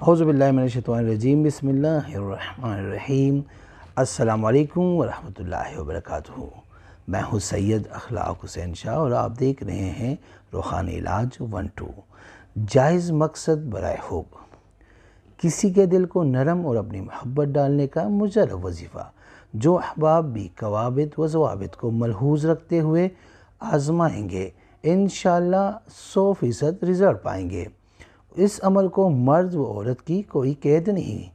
اعوذ باللہ من الشیطان الرجیم، بسم اللہ الرحمن الرحیم۔ السلام علیکم ورحمۃ اللہ وبرکاتہ۔ میں ہوں سید اخلاق حسین شاہ اور آپ دیکھ رہے ہیں روحانی علاج 1-2۔ جائز مقصد برائے حب۔ کسی کے دل کو نرم اور اپنی محبت ڈالنے کا مجرب وظیفہ جو احباب بھی قوابط و ضوابط کو ملحوظ رکھتے ہوئے آزمائیں گے، انشاءاللہ 100% رزلٹ پائیں گے۔ اس عمل کو مرد و عورت کی کوئی قید نہیں،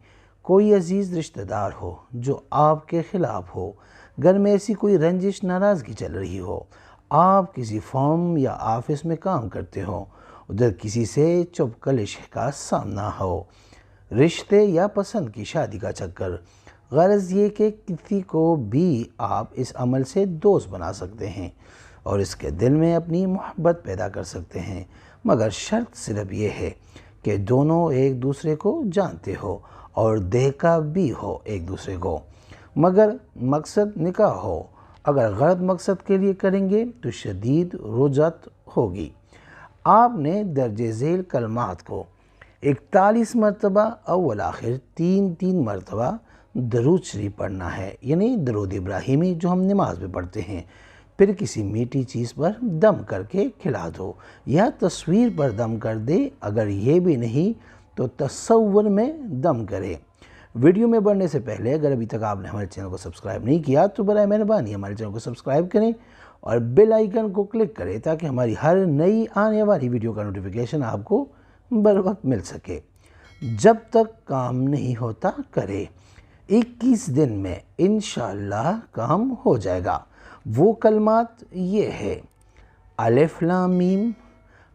کوئی عزیز رشتہ دار ہو جو آپ کے خلاف ہو، گھر میں ایسی کوئی رنجش ناراضگی چل رہی ہو، آپ کسی فارم یا آفس میں کام کرتے ہو، ادھر کسی سے چپ کلش کا سامنا ہو، رشتے یا پسند کی شادی کا چکر، غرض یہ کہ کسی کو بھی آپ اس عمل سے دوست بنا سکتے ہیں اور اس کے دل میں اپنی محبت پیدا کر سکتے ہیں، مگر شرط صرف یہ ہے کہ دونوں ایک دوسرے کو جانتے ہو اور دیکھا بھی ہو ایک دوسرے کو، مگر مقصد نکاح ہو۔ اگر غلط مقصد کے لیے کریں گے تو شدید رجعت ہوگی۔ آپ نے درج ذیل کلمات کو 41 مرتبہ اول آخر 3 مرتبہ درود شریف پڑھنا ہے، یعنی درود ابراہیمی جو ہم نماز میں پڑھتے ہیں۔ پھر کسی میٹھی چیز پر دم کر کے کھلا دو یا تصویر پر دم کر دے، اگر یہ بھی نہیں تو تصور میں دم کرے۔ ویڈیو میں بڑھنے سے پہلے اگر ابھی تک آپ نے ہمارے چینل کو سبسکرائب نہیں کیا تو برائے مہربانی ہمارے چینل کو سبسکرائب کریں اور بیل آئیکن کو کلک کریں تاکہ ہماری ہر نئی آنے والی ویڈیو کا نوٹیفیکیشن آپ کو بر وقت مل سکے۔ جب تک کام نہیں ہوتا کرے، 21 دن میں انشاءاللہ کام ہو جائے گا۔ وہ کلمات یہ ہے: الف لام میم،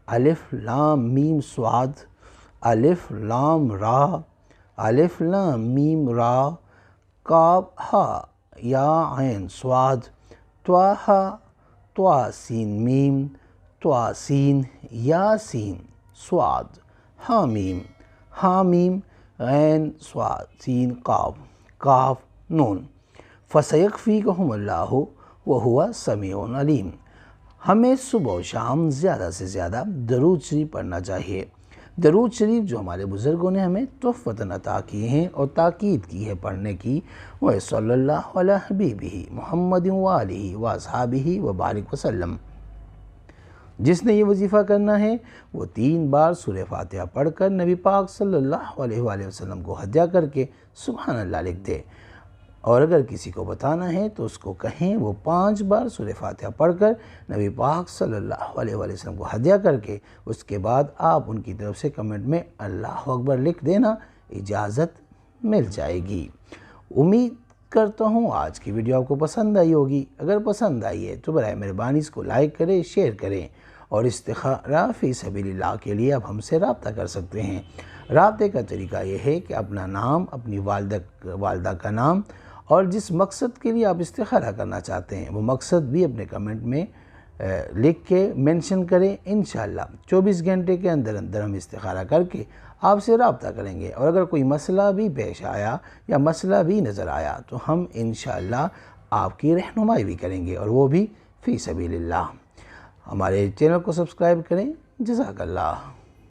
الف لام میم صاد، الف لام را، الف لام میم را، کاف ہا یا عین صاد، طا ہا طا سین میم، طا سین یا سین صاد، حامیم حامیم عین صاد سین قاف، قاف نون۔ فَسَيَكْفِيكَهُمُ اللَّهُ وَهُوَ سَمِيعٌ عَلِيمٌ۔ ہمیں صبح و شام زیادہ سے زیادہ درود شریف پڑھنا چاہیے۔ درود شریف جو ہمارے بزرگوں نے ہمیں تحفتاً عطا کیے ہیں اور تاکید کی ہے پڑھنے کی، وہ صلی اللہ علیہ حبیبہ محمد وآلہ واصحابہ وبارک وسلم۔ جس نے یہ وظیفہ کرنا ہے وہ 3 بار سورہ فاتحہ پڑھ کر نبی پاک صلی اللہ علیہ وآلہ وسلم کو ہدیہ کر کے سبحان اللہ لکھ دے، اور اگر کسی کو بتانا ہے تو اس کو کہیں وہ 5 بار سورہ فاتحہ پڑھ کر نبی پاک صلی اللہ علیہ وآلہ وسلم کو ہدیہ کر کے اس کے بعد آپ ان کی طرف سے کمنٹ میں اللہ اکبر لکھ دینا، اجازت مل جائے گی۔ امید کرتا ہوں آج کی ویڈیو آپ کو پسند آئی ہوگی۔ اگر پسند آئی ہے تو برائے مہربانی اس کو لائک کریں، شیئر کریں، اور استخارہ فی سبیل اللہ کے لیے آپ ہم سے رابطہ کر سکتے ہیں۔ رابطے کا طریقہ یہ ہے کہ اپنا نام، اپنی والدہ کا نام اور جس مقصد کے لیے آپ استخارہ کرنا چاہتے ہیں وہ مقصد بھی اپنے کمنٹ میں لکھ کے مینشن کریں۔ انشاءاللہ 24 گھنٹے کے اندر ہم استخارہ کر کے آپ سے رابطہ کریں گے، اور اگر کوئی مسئلہ بھی پیش آیا یا مسئلہ بھی نظر آیا تو ہم انشاءاللہ آپ کی رہنمائی بھی کریں گے، اور وہ بھی فی سبیل اللہ۔ ہمارے چینل کو سبسکرائب کریں۔ جزاک اللہ۔